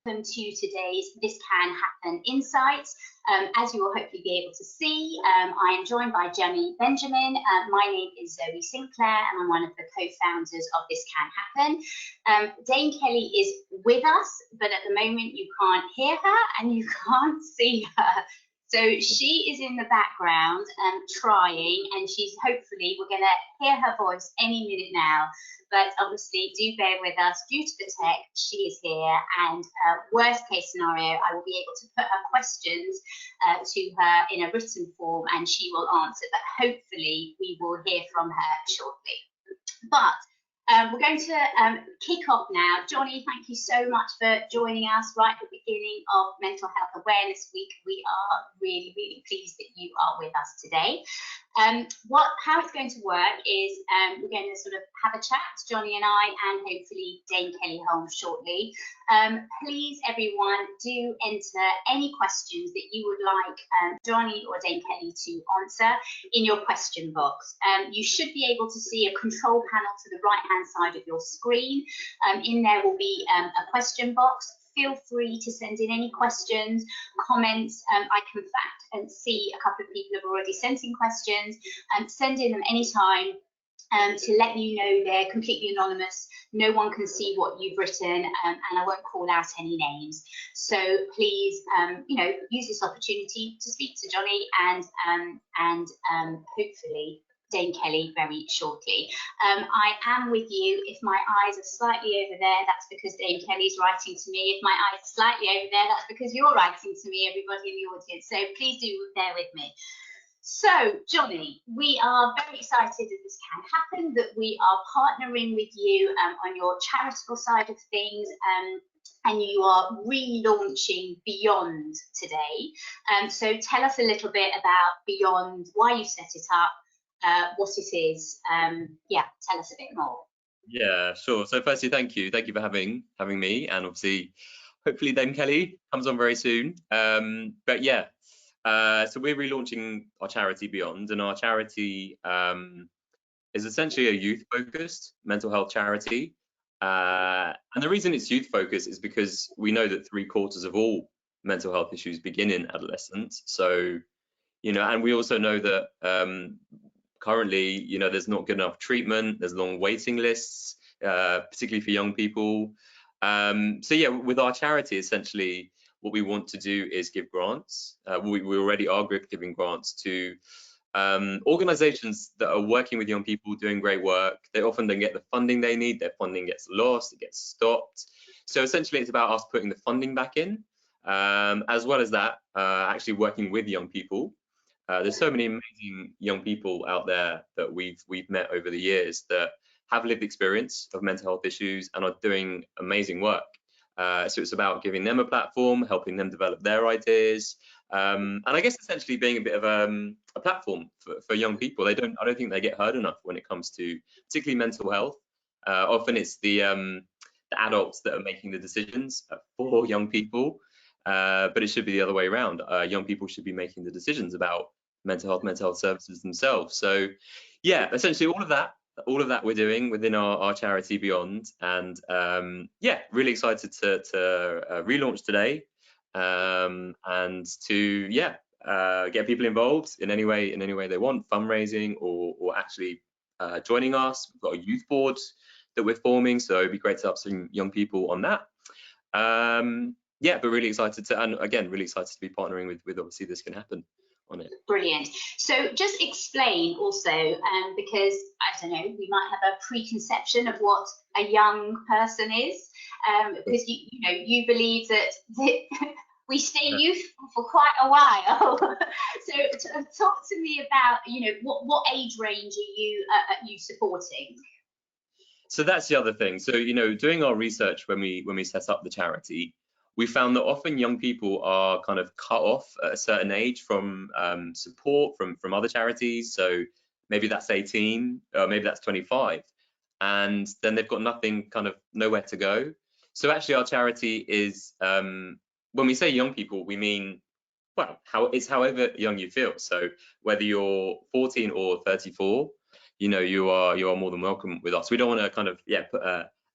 Welcome to today's This Can Happen Insights. As you will hopefully be able to see, I am joined by Jonny Benjamin. My name is Zoe Sinclair and I'm one of the co-founders of This Can Happen. Dame Kelly is with us, but at the moment you can't hear her and you can't see her. So she is in the background trying, and she's hopefully, we're going to hear her voice any minute now. But obviously, do bear with us. Due to the tech, she is here, and worst case scenario, I will be able to put her questions to her in a written form, and she will answer. But hopefully, we will hear from her shortly. But we're going to kick off now. Jonny, thank you so much for joining us right at the beginning of Mental Health Awareness Week. We are really, really pleased that you are with us today. How it's going to work is we're going to sort of have a chat, Jonny and I, and hopefully Dame Kelly Holmes shortly. Please, everyone, do enter any questions that you would like Jonny or Dame Kelly to answer in your question box. You should be able to see a control panel to the right-hand side of your screen. In there will be a question box. Feel free to send in any questions, comments. I can see a couple of people have already sent in questions. Send in them anytime to let you know they're completely anonymous. No one can see what you've written, and I won't call out any names. So please, use this opportunity to speak to Jonny and hopefully Dame Kelly very shortly. I am with you. If my eyes are slightly over there, that's because Dame Kelly's writing to me. If my eyes are slightly over there, that's because you're writing to me, everybody in the audience. So please do bear with me. So, Jonny, we are very excited that this can happen, that we are partnering with you on your charitable side of things, and you are relaunching Beyond today. So tell us a little bit about Beyond, why you set it up, what it is. Tell us a bit more. Yeah, sure. So firstly, thank you for having me, and obviously hopefully Dame Kelly comes on very soon. But yeah, so we're relaunching our charity Beyond, and our charity is essentially a youth focused mental health charity, and the reason it's youth focused is because we know that 3/4 of all mental health issues begin in adolescence. So and we also know that currently, there's not good enough treatment, there's long waiting lists, particularly for young people. So yeah, with our charity, essentially, what we want to do is give grants. We already are giving grants to organizations that are working with young people, doing great work. They often don't get the funding they need, their funding gets lost, it gets stopped. So essentially, it's about us putting the funding back in, as well as that, actually working with young people. There's so many amazing young people out there that we've met over the years that have lived experience of mental health issues and are doing amazing work. So it's about giving them a platform, helping them develop their ideas, and I guess essentially being a bit of a platform for young people. I don't think they get heard enough when it comes to particularly mental health. Often it's the adults that are making the decisions for young people, but it should be the other way around. Young people should be making the decisions about mental health services themselves. So yeah, essentially all of that we're doing within our charity Beyond, and really excited to relaunch today, and to get people involved in any way they want, fundraising or actually joining us. We've got a youth board that we're forming, so it'd be great to have some young people on that. But really excited to be partnering with obviously This Can Happen on it. Brilliant. So just explain also, because I don't know, we might have a preconception of what a young person is, because you believe that we stay youthful for quite a while. So talk to me about what age range are you supporting? So that's the other thing. So doing our research when we set up the charity, we found that often young people are kind of cut off at a certain age from support from other charities. So maybe that's 18, or maybe that's 25, and then they've got nowhere to go. So actually our charity is, when we say young people, we mean, well, it's however young you feel. So whether you're 14 or 34, you are more than welcome with us. We don't want to put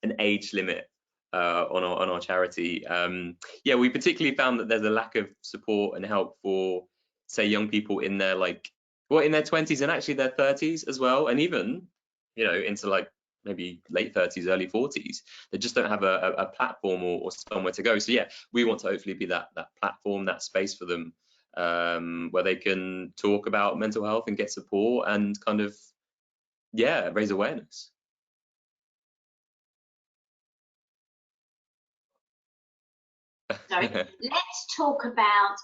an age limit on our charity. Yeah, we particularly found that there's a lack of support and help for, say, young people in their in their 20s and actually their 30s as well, and even into like maybe late 30s, early 40s. They just don't have a platform or somewhere to go. So yeah, we want to hopefully be that platform, that space for them, where they can talk about mental health and get support and kind of raise awareness. Sorry. Let's talk about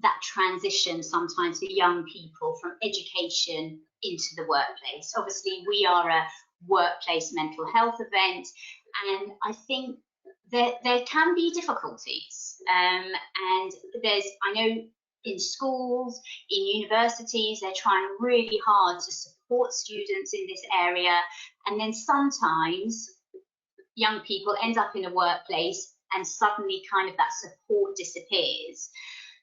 that transition sometimes for young people from education into the workplace. Obviously, we are a workplace mental health event, and I think there can be difficulties. And I know in schools, in universities, they're trying really hard to support students in this area, and then sometimes young people end up in a workplace and suddenly kind of that support disappears.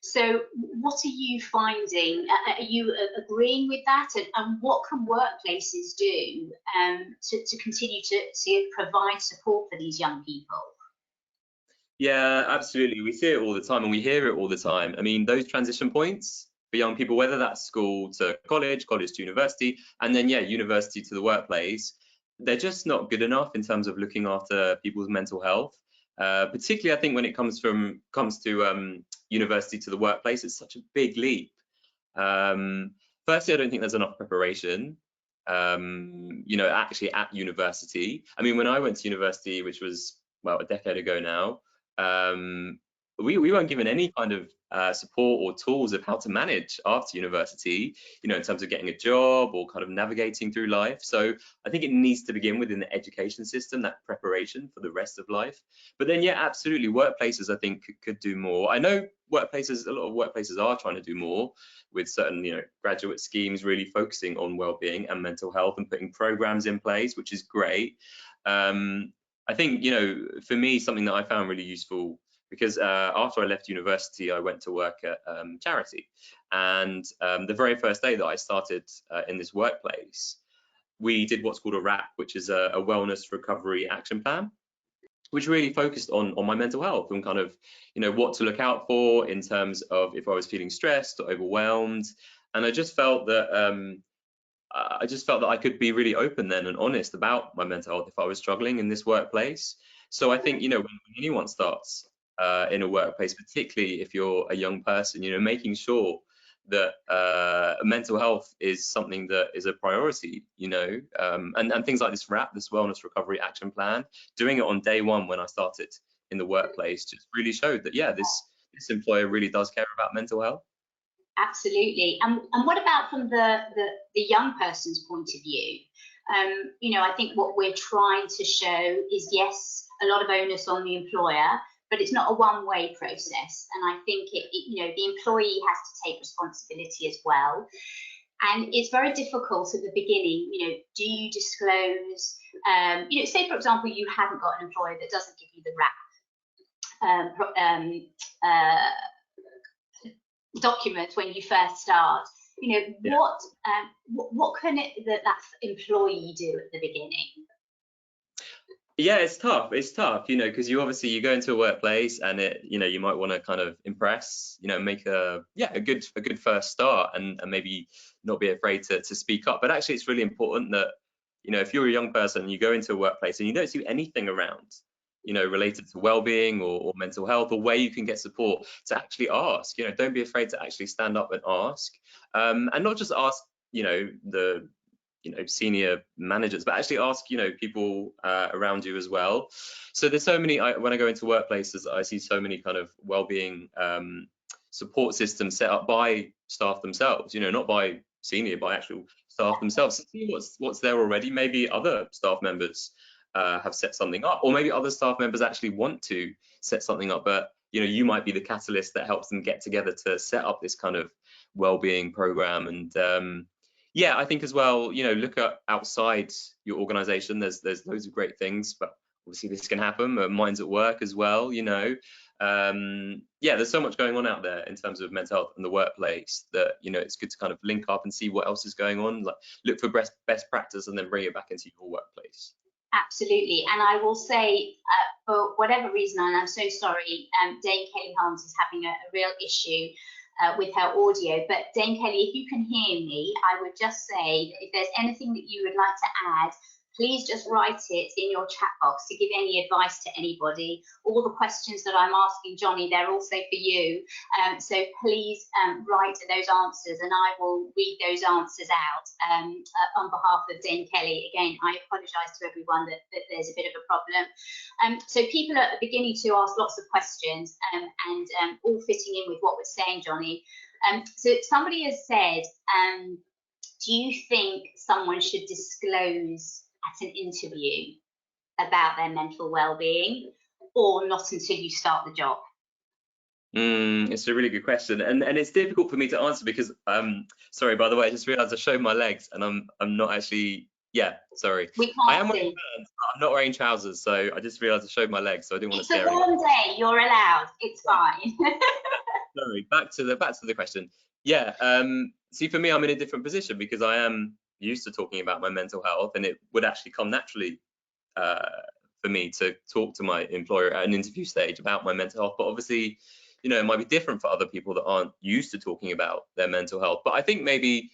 So what are you finding? Are you agreeing with that? And what can workplaces do to continue to provide support for these young people? Yeah, absolutely. We see it all the time and we hear it all the time. I mean, those transition points for young people, whether that's school to college, college to university, and then, university to the workplace, they're just not good enough in terms of looking after people's mental health. Particularly, I think when it comes to university to the workplace, it's such a big leap. Firstly, I don't think there's enough preparation, actually at university. I mean, when I went to university, which was, well, a decade ago now, we weren't given any kind of support or tools of how to manage after university, in terms of getting a job or kind of navigating through life. So I think it needs to begin within the education system, that preparation for the rest of life. But then, yeah, absolutely, workplaces I think could do more. I know a lot of workplaces are trying to do more with certain, graduate schemes really focusing on well-being and mental health and putting programs in place, which is great. I think, for me, something that I found really useful, because after I left university, I went to work at charity. And the very first day that I started in this workplace, we did what's called a WRAP, which is a wellness recovery action plan, which really focused on my mental health and kind of, what to look out for in terms of if I was feeling stressed or overwhelmed. And I just felt that I could be really open then and honest about my mental health if I was struggling in this workplace. So I think, when anyone starts in a workplace, particularly if you're a young person, making sure that mental health is something that is a priority, and things like this WRAP, this Wellness Recovery Action Plan, doing it on day one when I started in the workplace just really showed that, yeah, this employer really does care about mental health. Absolutely. And what about from the young person's point of view? I think what we're trying to show is, yes, a lot of onus on the employer, but it's not a one-way process. And I think the employee has to take responsibility as well. And it's very difficult at the beginning. Do you disclose? Say for example, you haven't got an employer that doesn't give you the WRAP document when you first start. What can that employee do at the beginning? Yeah, it's tough, because you go into a workplace and you might want to kind of impress, make a good first start and maybe not be afraid to speak up. But actually it's really important that, if you're a young person, you go into a workplace and you don't see anything around, related to well-being or mental health or where you can get support, to actually ask. Don't be afraid to actually stand up and ask, and not just ask, the senior managers, but actually ask, people around you as well. So there's so many, when I go into workplaces, I see so many kind of well-being support systems set up by staff themselves, not by senior, by actual staff themselves. So see what's there already. Maybe other staff members have set something up, or maybe other staff members actually want to set something up, but you might be the catalyst that helps them get together to set up this kind of well-being program. And yeah, I think as well, look at outside your organization. There's loads of great things, but obviously this can happen. Minds at work as well, yeah, there's so much going on out there in terms of mental health in the workplace that, it's good to kind of link up and see what else is going on, like look for best practice and then bring it back into your workplace. Absolutely. And I will say, for whatever reason, and I'm so sorry, Dame Kelly Holmes is having a real issue with her audio. But Dame Kelly, if you can hear me, I would just say that if there's anything that you would like to add, please just write it in your chat box to give any advice to anybody. All the questions that I'm asking Jonny, they're also for you. So please write those answers, and I will read those answers out on behalf of Dame Kelly. Again, I apologise to everyone that there's a bit of a problem. So people are beginning to ask lots of questions and all fitting in with what we're saying, Jonny. So somebody has said, do you think someone should disclose at an interview about their mental well-being, or not until you start the job? It's a really good question, and it's difficult for me to answer because sorry, by the way, I just realized I showed my legs and I'm not actually, yeah, sorry. We can't I am see. wearing pants, I'm not wearing trousers, so I just realized I showed my legs, so I didn't want to scare anyone. It's a warm day, you're allowed, it's fine. Sorry, back to the question. Yeah, see, for me, I'm in a different position because I am used to talking about my mental health, and it would actually come naturally for me to talk to my employer at an interview stage about my mental health. But obviously, you know, it might be different for other people that aren't used to talking about their mental health. But I think maybe,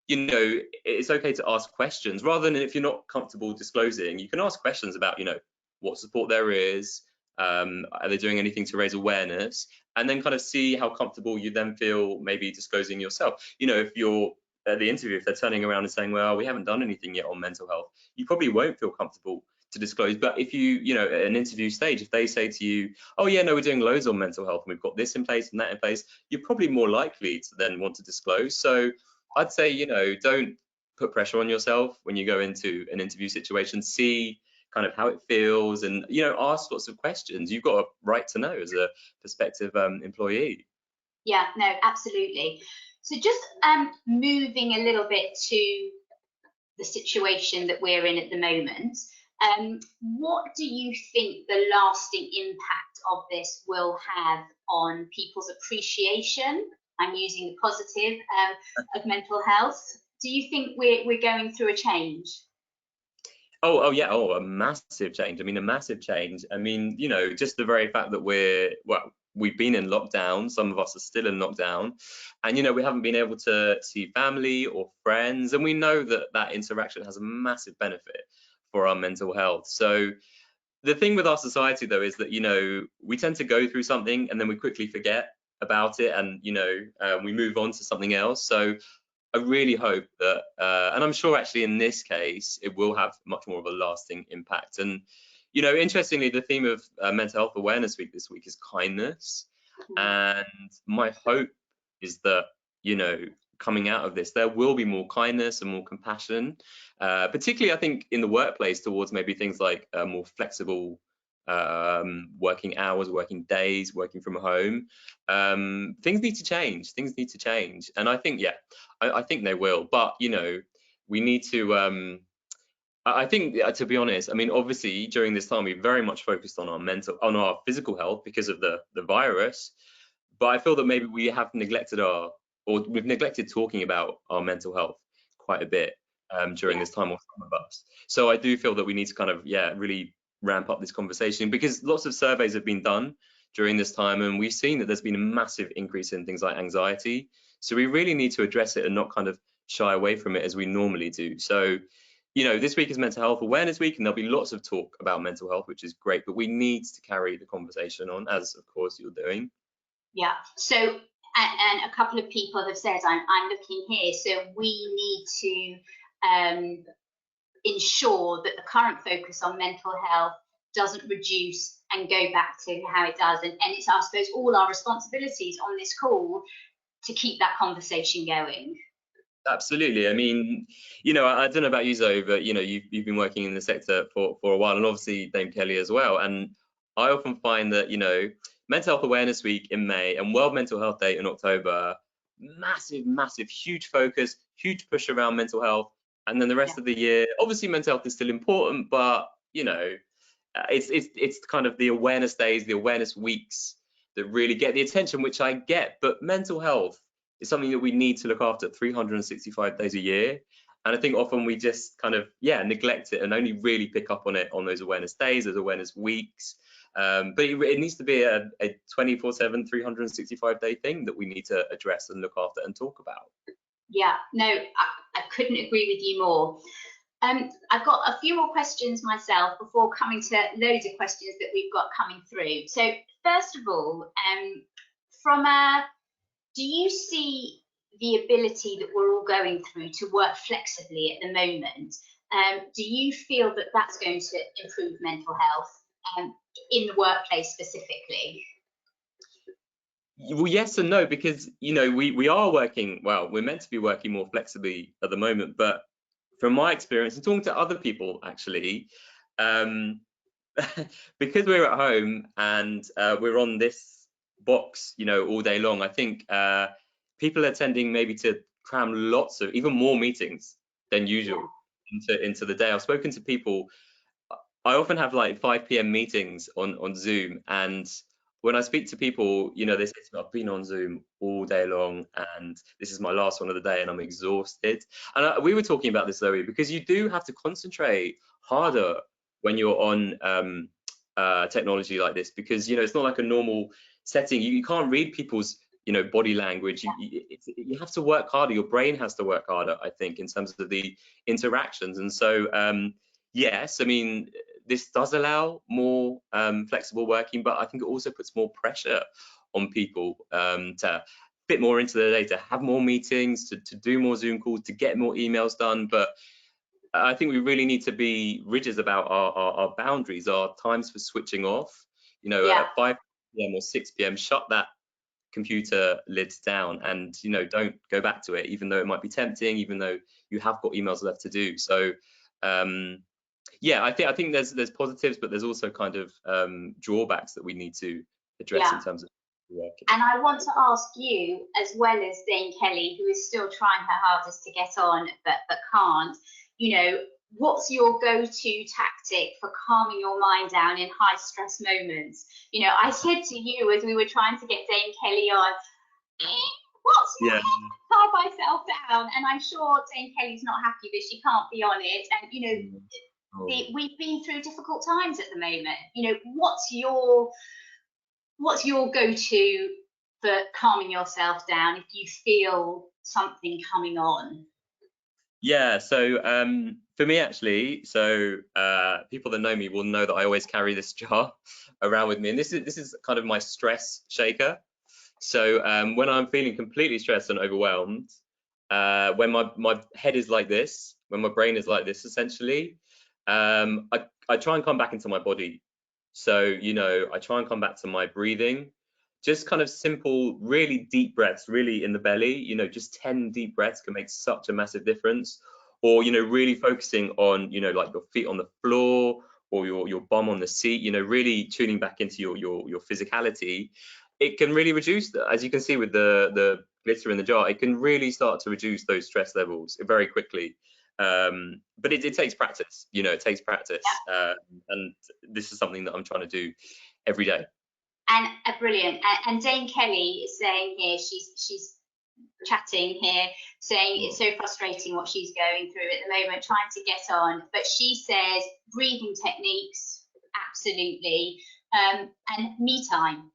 you know, it's okay to ask questions rather than, if you're not comfortable disclosing, you can ask questions about, you know, what support there is, are they doing anything to raise awareness, and then kind of see how comfortable you then feel maybe disclosing yourself. You know, if you're at the interview, if they're turning around and saying, well, we haven't done anything yet on mental health, you probably won't feel comfortable to disclose. But if you know, at an interview stage, if they say to you, oh yeah, no, we're doing loads on mental health and we've got this in place and that in place, you're probably more likely to then want to disclose. So I'd say, you know, don't put pressure on yourself when you go into an interview situation. See kind of how it feels, and, you know, ask lots of questions. You've got a right to know as a prospective employee. Yeah, no, absolutely. So just moving a little bit to the situation that we're in at the moment, what do you think the lasting impact of this will have on people's appreciation? I'm using the positive of mental health. Do you think we're going through a change? Oh yeah, oh, a massive change. I mean, a massive change. I mean, you know, just the very fact that we've been in lockdown, some of us are still in lockdown, and, you know, we haven't been able to see family or friends, and we know that that interaction has a massive benefit for our mental health. So the thing with our society, though, is that, you know, we tend to go through something and then we quickly forget about it, and, you know, we move on to something else. So I really hope that, and I'm sure actually in this case, it will have much more of a lasting impact. And, you know, interestingly, the theme of Mental Health Awareness Week this week is kindness. And my hope is that, you know, coming out of this, there will be more kindness and more compassion, particularly, I think, in the workplace, towards maybe things like more flexible working hours, working days, working from home. Things need to change. Things need to change, and I think, yeah, I think they will. But, you know, we need to. I think, to be honest, I mean, obviously, during this time, we very much focused on our physical health because of the virus. But I feel that maybe we have neglected we've neglected talking about our mental health quite a bit during this time, or some of us. So I do feel that we need to kind of, yeah, really ramp up this conversation, because lots of surveys have been done during this time, and we've seen that there's been a massive increase in things like anxiety. So we really need to address it and not kind of shy away from it as we normally do. So, you know, this week is Mental Health Awareness Week, and there'll be lots of talk about mental health, which is great, but we need to carry the conversation on, as of course you're doing. Yeah. So, and a couple of people have said, I'm looking here, so we need to ensure that the current focus on mental health doesn't reduce and go back to how it does. And it's, I suppose, all our responsibilities on this call to keep that conversation going. Absolutely. I mean, you know, I don't know about you, Zoe, but, you know, you've been working in the sector for a while, and obviously Dame Kelly as well. And I often find that, you know, Mental Health Awareness Week in May and World Mental Health Day in October, massive, huge focus, huge push around mental health. And then the rest of the year, obviously mental health is still important, but, you know, it's kind of the awareness days, the awareness weeks that really get the attention, which I get. But mental health is something that we need to look after 365 days a year. And I think often we just kind of, yeah, neglect it and only really pick up on it on those awareness days, those awareness weeks. But it needs to be a 24/7, 365-day thing that we need to address and look after and talk about. Yeah, no, I couldn't agree with you more. I've got a few more questions myself before coming to loads of questions that we've got coming through. So first of all, do you see the ability that we're all going through to work flexibly at the moment? Do you feel that that's going to improve mental health in the workplace specifically? Well, yes and no, because we are working, well, we're meant to be working more flexibly at the moment, but from my experience and talking to other people actually, because we're at home and we're on this box, all day long, I think people are tending maybe to cram lots of, even more meetings than usual into the day. I've spoken to people, I often have like 5 p.m. meetings on Zoom, and when I speak to people, they say to me, I've been on Zoom all day long and this is my last one of the day and I'm exhausted. And we were talking about this, Zoe, because you do have to concentrate harder when you're on technology like this, because it's not like a normal setting. You can't read people's body language. You have to work harder. Your brain has to work harder, I think, in terms of the interactions. And so yes, I mean, this does allow more flexible working, but I think it also puts more pressure on people to fit more into their day, to have more meetings, to do more Zoom calls, to get more emails done. But I think we really need to be rigid about our boundaries, our times for switching off. At 5 p.m. or 6 p.m, shut that computer lids down and don't go back to it, even though it might be tempting, even though you have got emails left to do. So yeah, I think there's positives, but there's also kind of drawbacks that we need to address in terms of working. And I want to ask you, as well as Dame Kelly, who is still trying her hardest to get on but can't, what's your go-to tactic for calming your mind down in high stress moments? I said to you as we were trying to get Dame Kelly on, what's your calm myself down? And I'm sure Dame Kelly's not happy that she can't be on it. And we've been through difficult times at the moment. What's your go-to for calming yourself down if you feel something coming on? Yeah, so for me actually, people that know me will know that I always carry this jar around with me, and this is kind of my stress shaker. So when I'm feeling completely stressed and overwhelmed, when my head is like this, when my brain is like this, essentially, I try and come back into my body. So I try and come back to my breathing, just kind of simple, really deep breaths, really in the belly. Just 10 deep breaths can make such a massive difference. Or really focusing on like your feet on the floor or your bum on the seat. Really tuning back into your physicality. It can really reduce, as you can see with the glitter in the jar, it can really start to reduce those stress levels very quickly. But it takes practice, it takes practice. And this is something that I'm trying to do every day. And brilliant. And Dame Kelly is saying here, she's chatting here, saying it's so frustrating what she's going through at the moment, trying to get on. But she says breathing techniques, absolutely, and me time,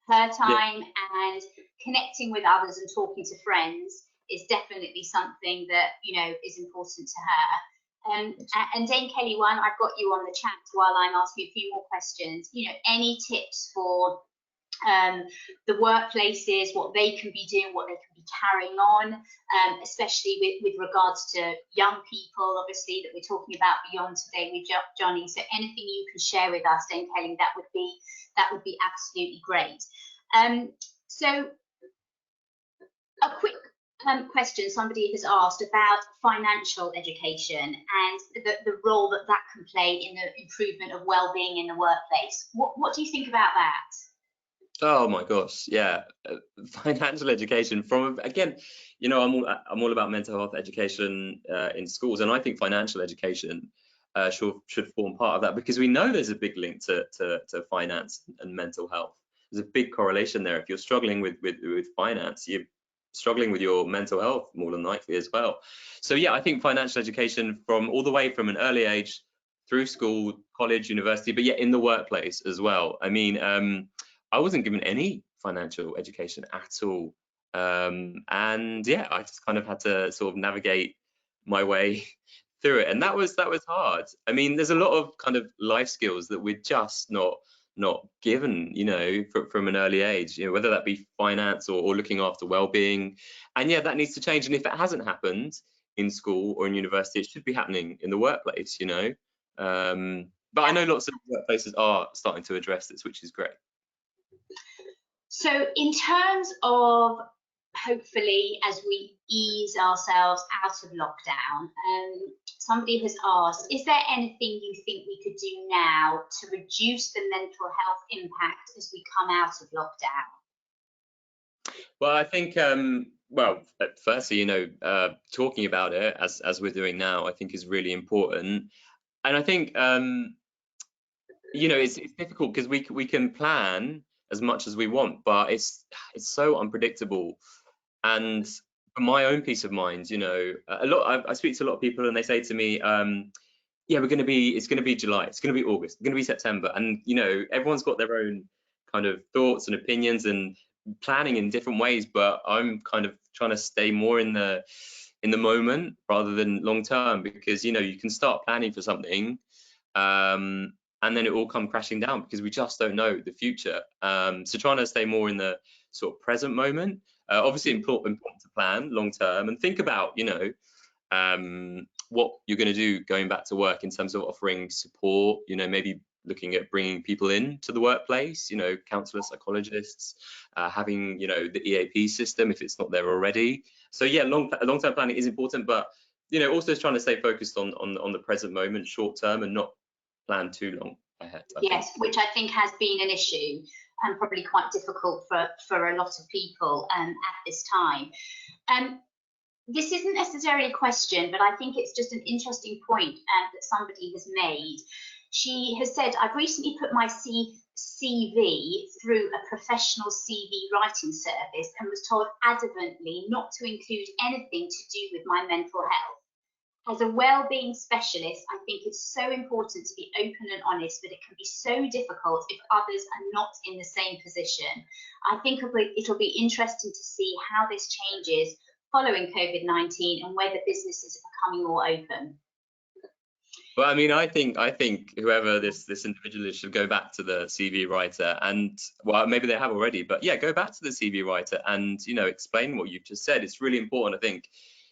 her time, and connecting with others and talking to friends is definitely something that is important to her. And Dame Kelly, I've got you on the chat while I'm asking a few more questions. Any tips for the workplaces, what they can be doing, what they can be carrying on, especially with regards to young people, obviously, that we're talking about beyond today with Jonny. So anything you can share with us, Dame Kelly, that would be absolutely great. So a quick question somebody has asked about financial education and the role that can play in the improvement of well-being in the workplace. What do you think about that? Oh my gosh, yeah, financial education again, I'm all about mental health education in schools, and I think financial education should form part of that, because we know there's a big link to finance and mental health. There's a big correlation there. If you're struggling with finance, struggling with your mental health more than likely as well. So yeah, I think financial education from all the way from an early age through school, college, university, but yet in the workplace as well. I mean, I wasn't given any financial education at all. And yeah, I just kind of had to sort of navigate my way through it, and that was hard. I mean, there's a lot of kind of life skills that we're just not given, you know, from an early age, you know, whether that be finance or looking after well-being. And yeah, that needs to change. And if it hasn't happened in school or in university, it should be happening in the workplace, you know. But I know lots of workplaces are starting to address this, which is great. So in terms of hopefully as we ease ourselves out of lockdown, somebody has asked, is there anything you think we could do now to reduce the mental health impact as we come out of lockdown? Well, I think, well, firstly, you know, talking about it as we're doing now, I think is really important. And I think, you know, it's difficult because we can plan as much as we want, but it's so unpredictable. And for my own peace of mind, you know, I speak to a lot of people and they say to me, yeah, it's going to be July, it's going to be August, it's going to be September, and you know, everyone's got their own kind of thoughts and opinions and planning in different ways, but I'm kind of trying to stay more in the moment rather than long term, because you know, you can start planning for something, and then it will come crashing down because we just don't know the future. So trying to stay more in the sort of present moment. Obviously important to plan long term and think about, you know, what you're going to do going back to work in terms of offering support, you know, maybe looking at bringing people in to the workplace, you know, counselors, psychologists, having, you know, the EAP system if it's not there already. So yeah, long-term planning is important, but you know, also trying to stay focused on the present moment, short term, and not plan too long ahead. Yes, which I think has been an issue and probably quite difficult for a lot of people at this time. This isn't necessarily a question, but I think it's just an interesting point that somebody has made. She has said, I've recently put my CV through a professional CV writing service and was told adamantly not to include anything to do with my mental health. As a well-being specialist, I think it's so important to be open and honest, but it can be so difficult if others are not in the same position. I think it'll be interesting to see how this changes following COVID-19 and whether businesses are becoming more open. Well, I mean, I think whoever this individual is should go back to the CV writer, and well, maybe they have already, but yeah, go back to the CV writer and, you know, explain what you've just said. It's really important. I think,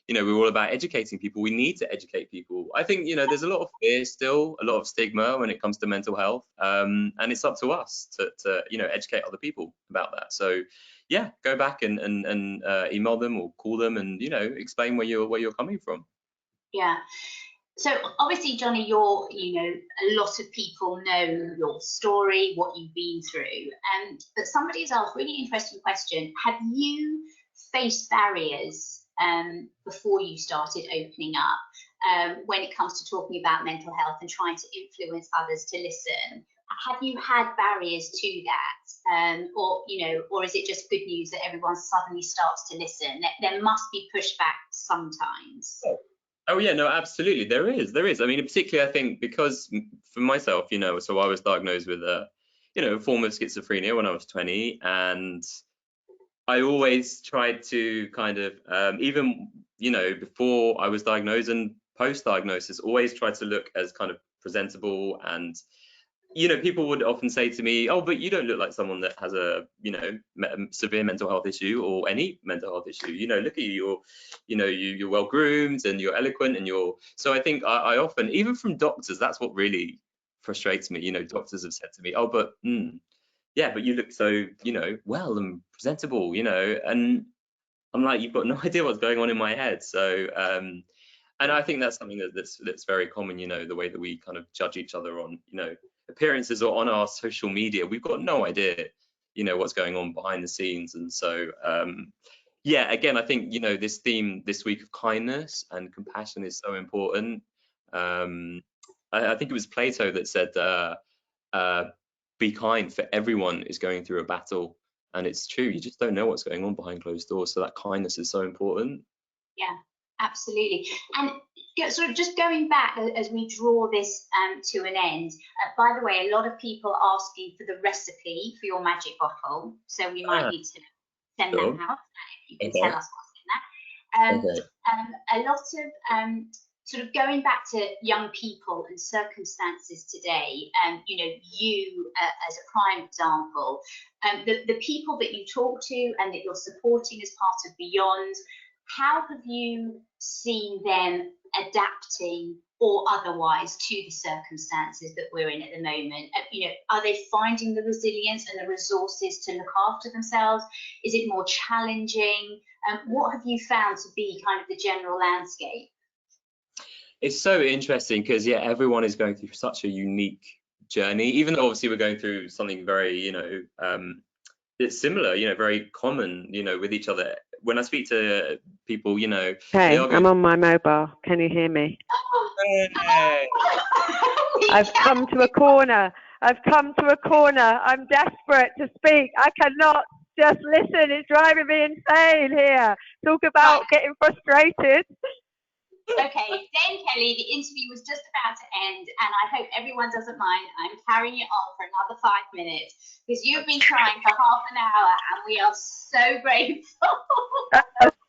you know, we're all about educating people. We need to educate people. I think, you know, there's a lot of fear still, a lot of stigma when it comes to mental health, and it's up to us to you know, educate other people about that. So yeah, go back and email them or call them and, you know, explain where you're coming from. Yeah. So obviously, Jonny, you know, a lot of people know your story, what you've been through, but somebody's asked a really interesting question. Have you faced barriers before you started opening up when it comes to talking about mental health and trying to influence others to listen? Have you had barriers to that, or you know, or is it just good news that everyone suddenly starts to listen? There must be pushback sometimes. Oh yeah, no, absolutely, there is. I mean, particularly I think because for myself, you know, so I was diagnosed with a, you know, form of schizophrenia when I was 20, and I always tried to kind of, even, you know, before I was diagnosed and post-diagnosis, always tried to look as kind of presentable. And you know, people would often say to me, oh, but you don't look like someone that has a, you know, severe mental health issue or any mental health issue. You know, look at you, you're well groomed and you're eloquent and so I think I often, even from doctors, that's what really frustrates me. You know, doctors have said to me, oh, but yeah, but you look so, you know, well and presentable, you know, and I'm like, you've got no idea what's going on in my head. So and I think that's something that's very common, you know, the way that we kind of judge each other on, you know, appearances or on our social media. We've got no idea, you know, what's going on behind the scenes. And so, yeah, again, I think, you know, this theme this week of kindness and compassion is so important. I think it was Plato that said, be kind, for everyone is going through a battle. and it's true, you just don't know what's going on behind closed doors, so that kindness is so important. Yeah, absolutely. And sort of just going back as we draw this to an end, by the way, a lot of people are asking for the recipe for your magic bottle, so we might need to send Sure. that out if you can tell us what's in that. A lot of sort of going back to young people and circumstances today, you as a prime example, the people that you talk to and that you're supporting as part of Beyond, how have you seen them adapting or otherwise to the circumstances that we're in at the moment? Are they finding the resilience and the resources to look after themselves? Is it more challenging? What have you found to be kind of the general landscape? It's so interesting because everyone is going through such a unique journey, even though obviously we're going through something very, it's similar, very common, with each other. When I speak to people, Hey, I'm on my mobile. Can you hear me? Hey. I've come to a corner. I'm desperate to speak. I cannot just listen. It's driving me insane here. Talk about getting frustrated. Okay, Dame Kelly, the interview was just about to end, and I hope everyone doesn't mind. I'm carrying it on for another 5 minutes because you've been trying for half an hour, and we are so grateful.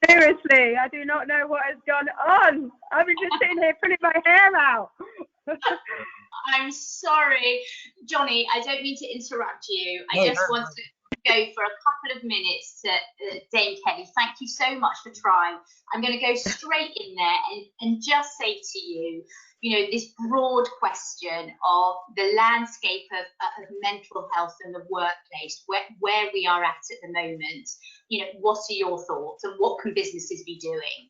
Seriously, I do not know what has gone on. I've been just sitting here pulling my hair out. I'm sorry, Jonny. I don't mean to interrupt you. I just want to go for a couple of minutes to Dame Kelly. Thank you so much for trying. I'm going to go straight in there and just say to you, this broad question of the landscape of mental health in the workplace, where we are at the moment. What are your thoughts and what can businesses be doing?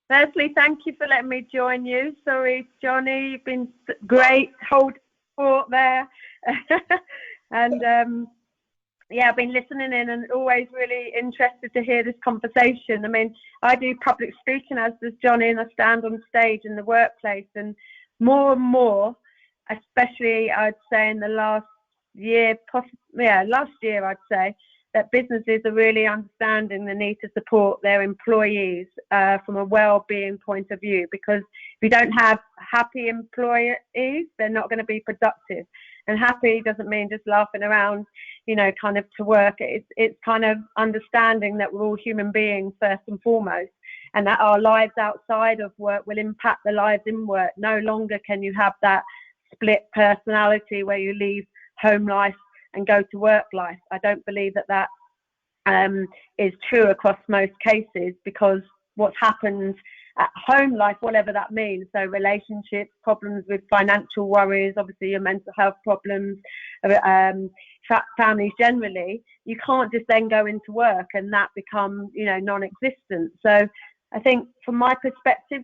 Firstly, thank you for letting me join you. Sorry, Jonny, you've been great. Hold support there. And I've been listening in and always really interested to hear this conversation. I mean, I do public speaking, as does Jonny, and I stand on stage in the workplace. And more, especially I'd say in the last year, I'd say, that businesses are really understanding the need to support their employees from a well-being point of view, because if you don't have happy employees, they're not going to be productive. And happy doesn't mean just laughing around, kind of to work. It's kind of understanding that we're all human beings first and foremost, and that our lives outside of work will impact the lives in work. No longer can you have that split personality where you leave home life and go to work life. I don't believe that is true across most cases, because what's happened at home life, whatever that means, so relationships, problems with financial worries, obviously your mental health problems, families generally, you can't just then go into work and that becomes, non-existent. So I think from my perspective,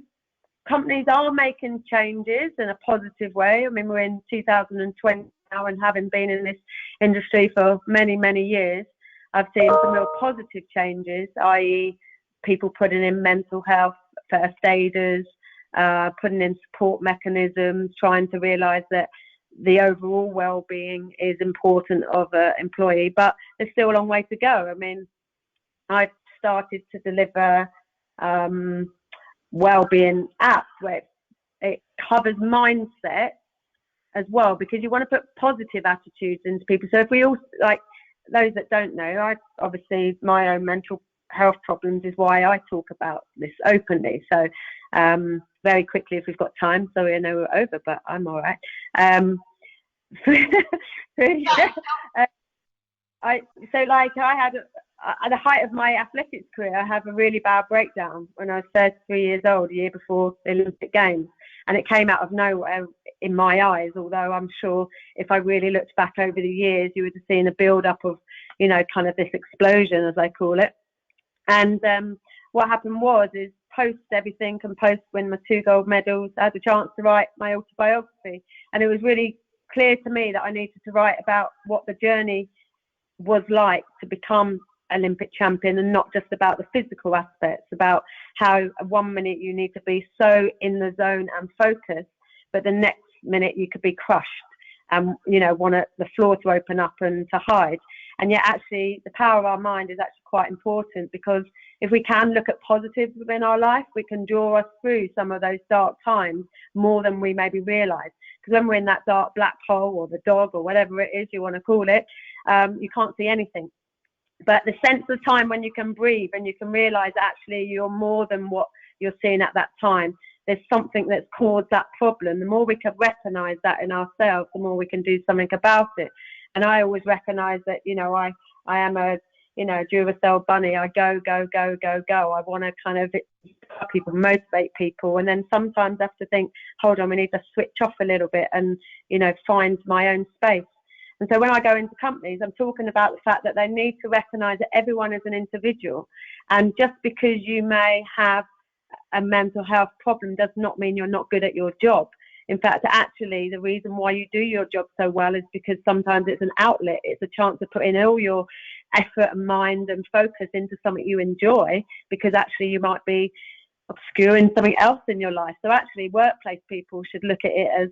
companies are making changes in a positive way. I mean, we're in 2020 now, and having been in this industry for many, many years, I've seen some real positive changes, i.e. people putting in mental health first aiders, putting in support mechanisms, trying to realise that the overall well-being is important of an employee, but there's still a long way to go. I mean, I've started to deliver well-being apps where it covers mindset as well, because you want to put positive attitudes into people. So if we all, like those that don't know, obviously my own mental health problems is why I talk about this openly. So very quickly, if we've got time, sorry, I know we're over, but I'm all right. I had at the height of my athletics career, I had a really bad breakdown when I was 33 years old, a year before the Olympic Games, and it came out of nowhere in my eyes. Although I'm sure if I really looked back over the years, you would have seen a build-up of, kind of this explosion, as I call it. And what happened is post everything and post win my 2 gold medals, I had a chance to write my autobiography, and it was really clear to me that I needed to write about what the journey was like to become Olympic champion, and not just about the physical aspects, about how 1 minute you need to be so in the zone and focused, but the next minute you could be crushed and want the floor to open up and to hide. And yet actually the power of our mind is actually quite important, because if we can look at positives within our life, we can draw us through some of those dark times more than we maybe realise. Because when we're in that dark black hole, or the dog, or whatever it is you want to call it, you can't see anything. But the sense of time when you can breathe and you can realise actually you're more than what you're seeing at that time, there's something that's caused that problem. The more we can recognise that in ourselves, the more we can do something about it. And I always recognise that, you know, I am a, you know, Duracell bunny. I go. I want to kind of inspire people, motivate people. And then sometimes I have to think, hold on, we need to switch off a little bit and, you know, find my own space. And so when I go into companies, I'm talking about the fact that they need to recognise that everyone is an individual. And just because you may have a mental health problem does not mean you're not good at your job. In fact, actually, the reason why you do your job so well is because sometimes it's an outlet. It's a chance to put in all your effort and mind and focus into something you enjoy, because actually you might be obscuring something else in your life. So actually, workplace people should look at it as,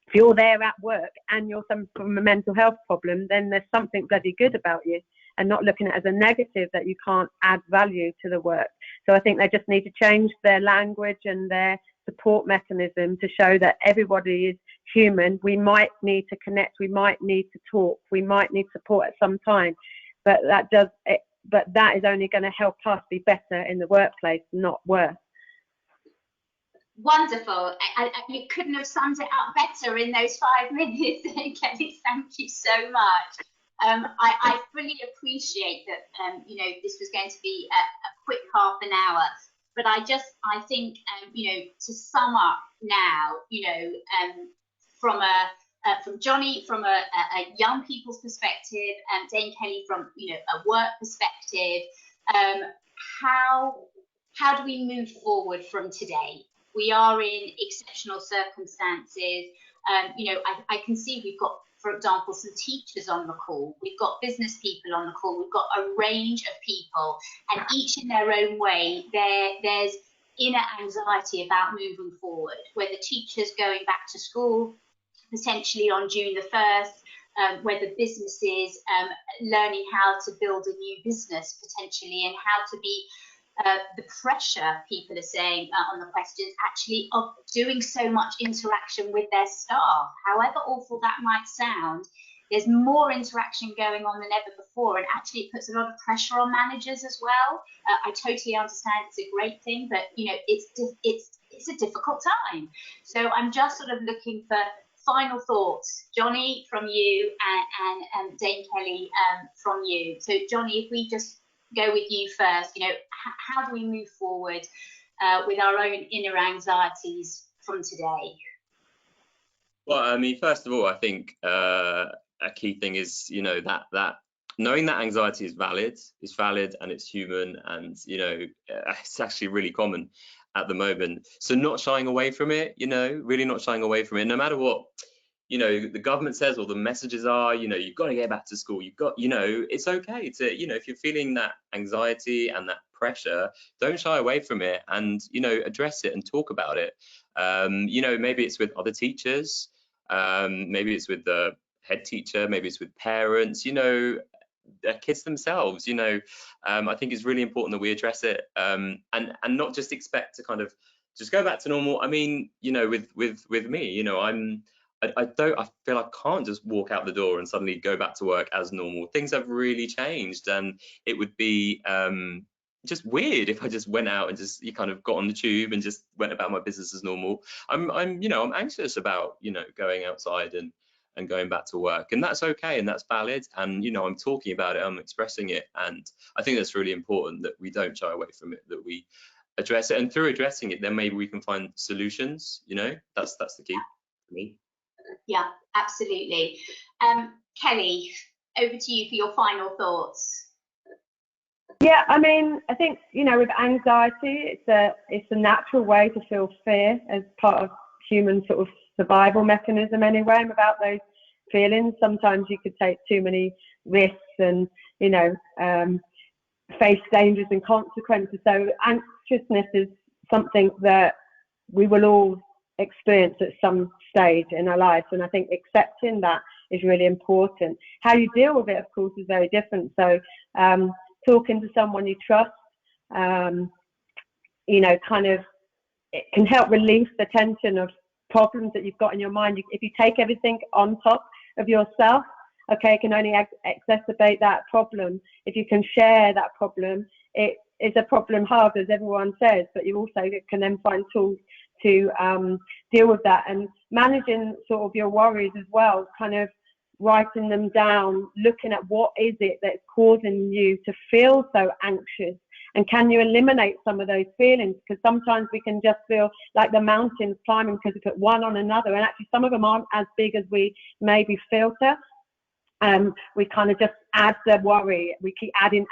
if you're there at work and you're suffering from a mental health problem, then there's something bloody good about you, and not looking at it as a negative that you can't add value to the work. So I think they just need to change their language and their support mechanism to show that everybody is human. We might need to connect, we might need to talk, we might need support at some time, but that is only going to help us be better in the workplace, not worse. Wonderful. You couldn't have summed it up better in those 5 minutes, Kelly. Thank you so much. I fully appreciate that, you know, this was going to be a quick half an hour, but I think, you know, to sum up now, you know, from Jonny, from a young people's perspective, and Dame Kelly from, you know, a work perspective, how do we move forward from today? We are in exceptional circumstances. You know, I can see we've got, for example, some teachers on the call. We've got business people on the call. We've got a range of people, and each in their own way, there's inner anxiety about moving forward, whether teachers going back to school, potentially on June the 1st, whether businesses learning how to build a new business potentially, and how to be the pressure, people are saying on the questions, actually of doing so much interaction with their staff. However awful that might sound, there's more interaction going on than ever before, and actually it puts a lot of pressure on managers as well. I totally understand it's a great thing, but you know, it's a difficult time. So I'm just sort of looking for final thoughts, Jonny, from you, and Dame Kelly from you. So Jonny, if we just go with you first, you know, how do we move forward with our own inner anxieties from today? Well, I mean, first of all, I think a key thing is, you know, that knowing that anxiety is valid and it's human, and, you know, it's actually really common at the moment. So not shying away from it, you know, really not shying away from it, no matter what, you know, the government says, or the messages are, you know, you've got to get back to school. You've got, you know, it's okay to, you know, if you're feeling that anxiety and that pressure, don't shy away from it, and, you know, address it and talk about it. You know, maybe it's with other teachers, maybe it's with the head teacher, maybe it's with parents, you know, kids themselves, you know. I think it's really important that we address it, and not just expect to kind of just go back to normal. I mean, you know, with me, you know, I feel I can't just walk out the door and suddenly go back to work as normal. Things have really changed, and it would be just weird if I just went out and just kind of got on the tube and just went about my business as normal. I'm you know, I'm anxious about, you know, going outside and going back to work, and that's okay, and that's valid, and, you know, I'm talking about it, I'm expressing it, and I think that's really important that we don't shy away from it, that we address it, and through addressing it, then maybe we can find solutions. You know, that's the key for me. Yeah, absolutely. Kelly, over to you for your final thoughts. Yeah, I mean, I think, you know, with anxiety, it's a natural way to feel fear as part of human sort of survival mechanism anyway. And without those feelings, sometimes you could take too many risks and, you know, face dangers and consequences. So anxiousness is something that we will all experience at some stage in our lives, and I think accepting that is really important. How you deal with it, of course, is very different. So talking to someone you trust, you know, kind of, it can help release the tension of problems that you've got in your mind. If you take everything on top of yourself, okay, it can only exacerbate that problem. If you can share that problem, it is a problem hard, as everyone says, but you also can then find tools to deal with that. And managing sort of your worries as well, kind of writing them down, looking at what is it that's causing you to feel so anxious, and can you eliminate some of those feelings? Because sometimes we can just feel like the mountains climbing because we put one on another, and actually some of them aren't as big as we maybe filter. We kind of just add the worry. We keep adding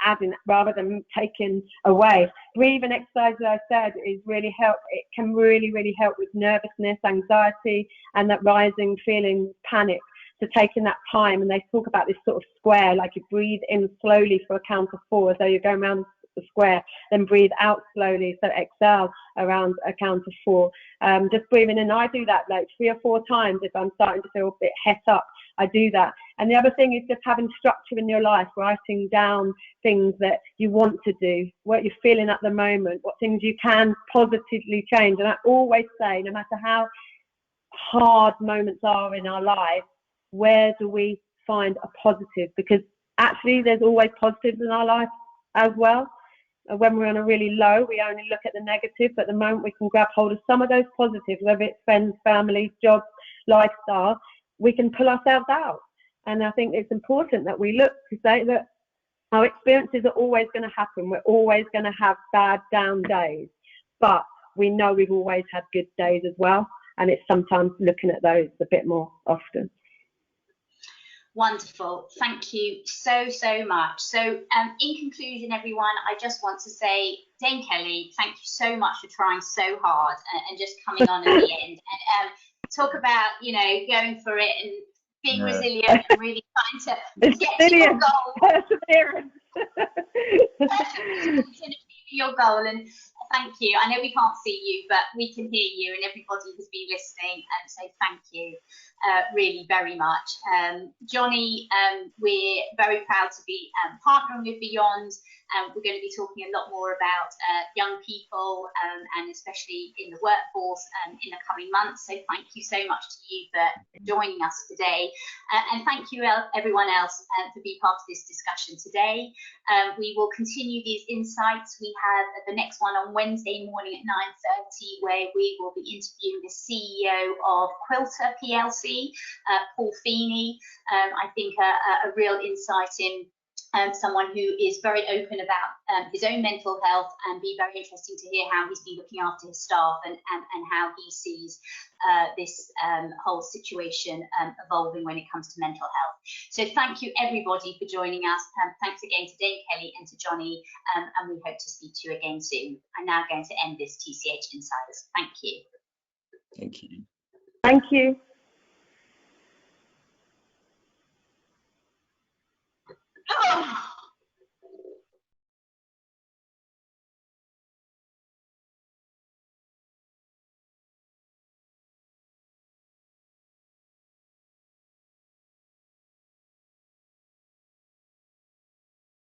rather than taking away. Breathing exercise, as I said, is really help. It can really help with nervousness, anxiety, and that rising feeling, panic. So taking that time, and they talk about this sort of square, like you breathe in slowly for a count of 4, so you're going around the square, then breathe out slowly, so exhale around a count of 4. Just breathing in. I do that like 3 or 4 times if I'm starting to feel a bit het up. I do that. And the other thing is just having structure in your life, writing down things that you want to do, what you're feeling at the moment, what things you can positively change. And I always say, no matter how hard moments are in our life, where do we find a positive? Because actually there's always positives in our life as well. When we're on a really low, we only look at the negative, but the moment we can grab hold of some of those positives, whether it's friends, family, jobs, lifestyle, we can pull ourselves out. And I think it's important that we look to say that our experiences are always going to happen. We're always going to have bad, down days, but we know we've always had good days as well. And it's sometimes looking at those a bit more often. Wonderful. Thank you so much. So in conclusion, everyone, I just want to say, Dame Kelly, thank you so much for trying so hard and just coming on at the end. And talk about, you know, going for it and being resilient and really trying to get to your goal. Perseverance. Your goal. And thank you. I know we can't see you, but we can hear you, and everybody who's been listening, and so thank you really very much. Jonny, we're very proud to be partnering with Beyond. We're going to be talking a lot more about young people and especially in the workforce in the coming months. So thank you so much to you for joining us today. And thank you everyone else for being part of this discussion today. We will continue these insights. We have the next one on Wednesday morning at 9:30, where we will be interviewing the CEO of Quilter PLC, Paul Feeney. I think a real insight in someone who is very open about his own mental health, and be very interesting to hear how he's been looking after his staff and how he sees this whole situation evolving when it comes to mental health. So thank you everybody for joining us. Thanks again to Dame Kelly and to Jonny, and we hope to speak to you again soon. I'm now going to end this TCH Insiders. Thank you. Thank you. Thank you.